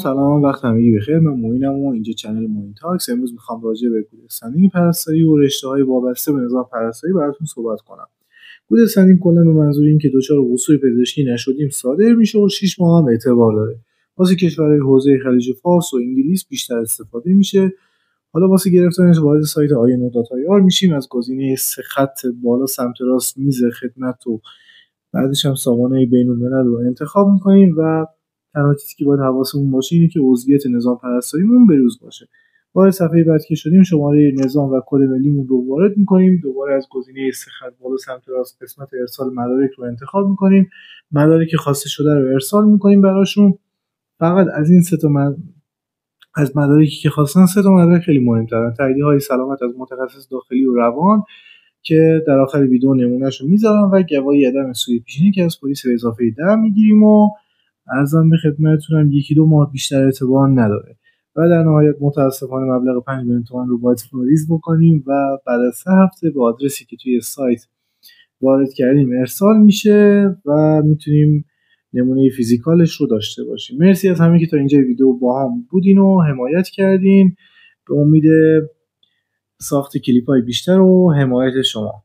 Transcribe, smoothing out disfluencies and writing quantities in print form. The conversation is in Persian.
سلام، وقت همگی بخیر. من معینم و اینجا چنل معین تاکس. امروز میخوام راجع به گود استندینگ پرستاری و رشته‌های وابسته به نظام پرستاری براتون صحبت کنم. گود استندینگ کلا به منظور این که دچار وثوق پزشکی نشدیم صادر میشه و 6 ماه هم اعتبار داره. واسه کشورهای حوزه خلیج فارس و انگلیس بیشتر استفاده میشه. حالا واسه گرفتنش وارد سایت آینو.ir میشیم، از گزینه 3 خط بالا سمت راست میز خدمت و بعدش هم سامانه بین‌الملل رو انتخاب میکنیم و تنها چیزی که باید حواسمون باشه اینه که عضویت نظام پرستاریمون بروز باشه. وارد صفحه بعد که شدیم شماره نظام و کد ملیمون رو وارد میکنیم. دوباره از گزینه 3 خط بالا سمت راست قسمت ارسال مدارک رو انتخاب میکنیم. مدارک خواسته شده رو ارسال میکنیم براشون. فقط از این از مدارکی که خواستن 3 تا مدرک خیلی مهم‌ترن: تاییدیه‌های سلامت از متخصص داخلی و روان که در آخر ویدیو نمونهشو میذارم و گواهی عدم سوء پیشینی که از پلیس به اضافه 10 میگیریم و عرضم به خدمتتونم 1-2 ماه بیشتر اعتبار نداره و در نهایت متاسفانه مبلغ 5 میلیون تومان رو باید فریز بکنیم و بعد از 3 هفته به آدرسی که توی سایت وارد کردیم ارسال میشه و میتونیم نمونه فیزیکالش رو داشته باشیم. مرسی از همه که تا اینجا ویدیو با هم بودین و حمایت کردین. به امید ساخت کلیپ‌های بیشتر و حمایت شما.